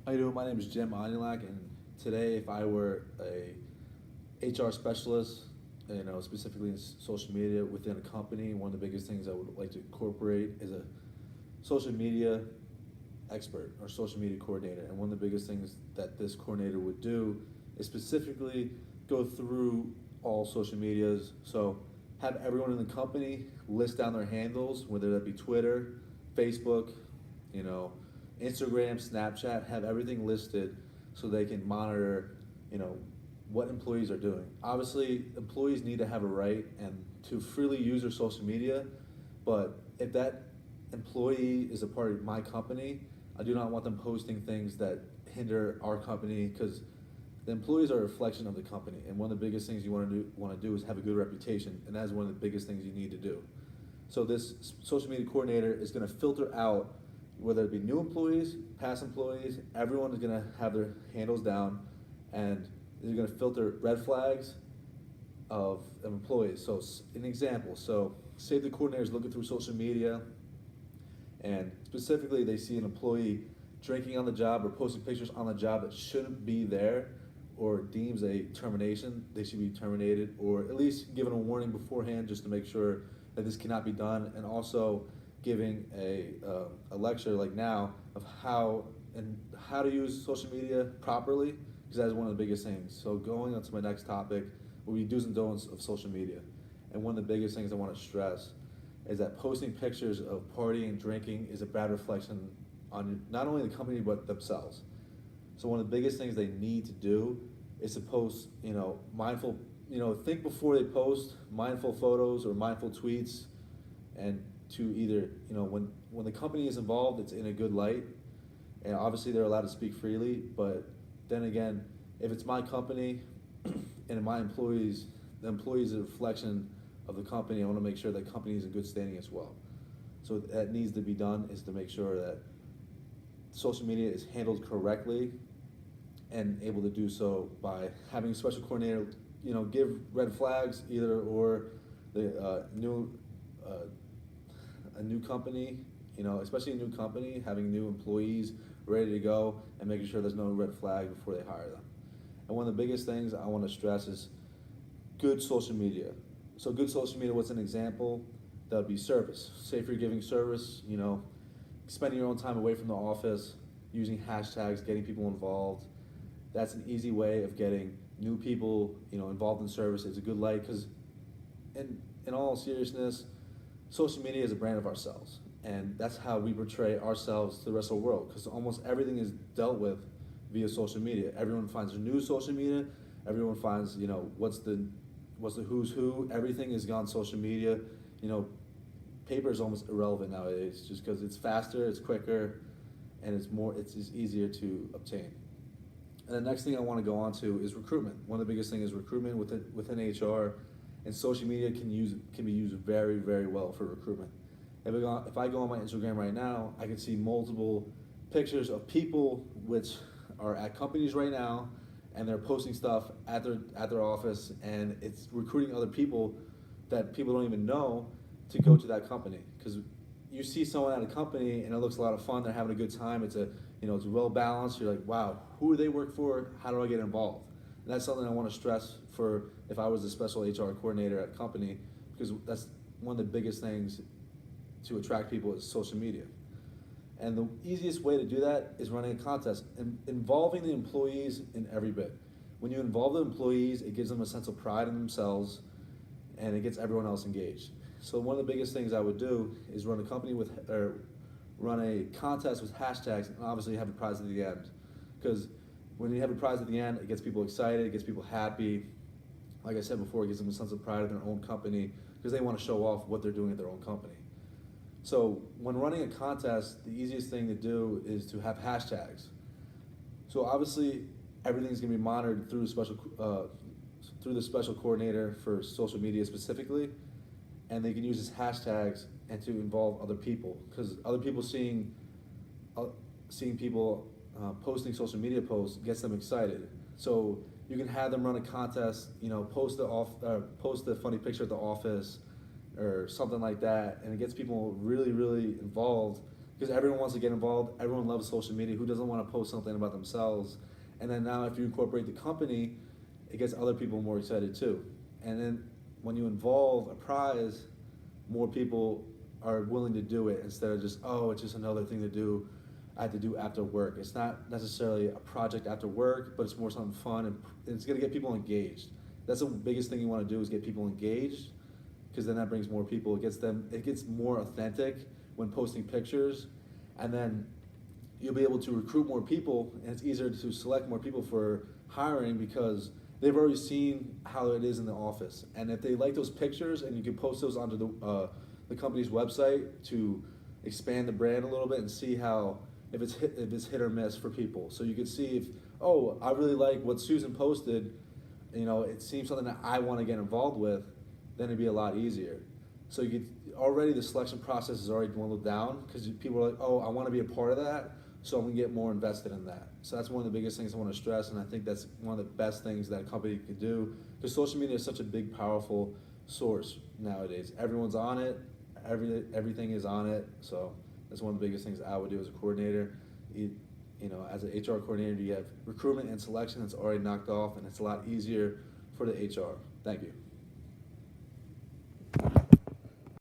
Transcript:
How you doing? My name is Jim Onulak, and today, if I were a HR specialist, specifically in social media within a company, one of the biggest things I would like to incorporate is a social media expert or social media coordinator. And one of the biggest things that this coordinator would do is specifically go through all social medias. So have everyone in the company list down their handles, whether that be Twitter, Facebook, you know, Instagram, Snapchat, have everything listed so they can monitor, you know, what employees are doing. Obviously, employees need to have a right and to freely use their social media, but if that employee is a part of my company, I do not want them posting things that hinder our company because the employees are a reflection of the company, and one of the biggest things you want to do is have a good reputation, and that is one of the biggest things you need to do. So this social media coordinator is going to filter out whether it be new employees, past employees. Everyone is going to have their handles down, and they're going to filter red flags of employees. So an example, so say the coordinator is looking through social media and specifically they see an employee drinking on the job or posting pictures on the job that shouldn't be there or deems a termination, they should be terminated or at least given a warning beforehand just to make sure that this cannot be done, and also giving a lecture like now of how to use social media properly, because that is one of the biggest things. So going on to my next topic will be do's and don'ts of social media. And one of the biggest things I want to stress is that posting pictures of partying and drinking is a bad reflection on not only the company but themselves. So one of the biggest things they need to do is to post, mindful, think before they post mindful photos or mindful tweets, and to either, when the company is involved, it's in a good light, and obviously they're allowed to speak freely. But then again, if it's my company and my employees, the employees are a reflection of the company. I want to make sure that company is in good standing as well. So that needs to be done is to make sure that social media is handled correctly and able to do so by having a special coordinator, give red flags either or the a new company, especially a new company, having new employees ready to go and making sure there's no red flag before they hire them. And one of the biggest things I want to stress is good social media. So good social media, what's an example? That would be service. Say if you're giving service, spending your own time away from the office, using hashtags, getting people involved. That's an easy way of getting new people, involved in service. It's a good light because, in all seriousness, social media is a brand of ourselves, and that's how we portray ourselves to the rest of the world. Because almost everything is dealt with via social media. Everyone finds their new social media. Everyone finds, what's the who's who. Everything is on social media. Paper is almost irrelevant nowadays, just because it's faster, it's quicker, and it's just easier to obtain. And the next thing I want to go on to is recruitment. One of the biggest things is recruitment within HR, and social media can be used very, very well for recruitment. If I go on my Instagram right now, I can see multiple pictures of people which are at companies right now, and they're posting stuff at their office, and it's recruiting other people that people don't even know to go to that company. Because you see someone at a company and it looks a lot of fun, they're having a good time, it's well balanced, you're like, wow, who do they work for, how do I get involved? And that's something I want to stress for if I was a special HR coordinator at a company, because that's one of the biggest things to attract people is social media. And the easiest way to do that is running a contest and involving the employees in every bit. When you involve the employees, it gives them a sense of pride in themselves, and it gets everyone else engaged. So one of the biggest things I would do is run a contest with hashtags, and obviously have a prize at the end. Because when you have a prize at the end, it gets people excited, it gets people happy. Like I said before, it gives them a sense of pride in their own company because they want to show off what they're doing at their own company. So when running a contest, the easiest thing to do is to have hashtags. So obviously, everything's going to be monitored through the special coordinator for social media specifically, and they can use these hashtags and to involve other people, because other people seeing people posting social media posts gets them excited. So you can have them run a contest, post a funny picture at the office or something like that, and it gets people really, really involved because everyone wants to get involved. Everyone loves social media. Who doesn't want to post something about themselves? And then now, if you incorporate the company, it gets other people more excited too. And then when you involve a prize, more people are willing to do it instead of just, oh, it's just another thing to do. I have to do after work. It's not necessarily a project after work, but it's more something fun, and it's gonna get people engaged. That's the biggest thing you want to do, is get people engaged, because then that brings more people. It gets more authentic when posting pictures, and then you'll be able to recruit more people, and it's easier to select more people for hiring because they've already seen how it is in the office. And if they like those pictures, and you can post those onto the company's website to expand the brand a little bit and see how, if it's hit or miss for people. So you can see if, oh, I really like what Susan posted, it seems something that I want to get involved with, then it'd be a lot easier. So you could, already the selection process is already dwindled down, because people are like, oh, I want to be a part of that, so I'm gonna get more invested in that. So that's one of the biggest things I want to stress, and I think that's one of the best things that a company can do, because social media is such a big, powerful source nowadays. Everyone's on it, everything is on it, so that's one of the biggest things I would do as a coordinator. As an HR coordinator, you have recruitment and selection that's already knocked off, and it's a lot easier for the HR. Thank you.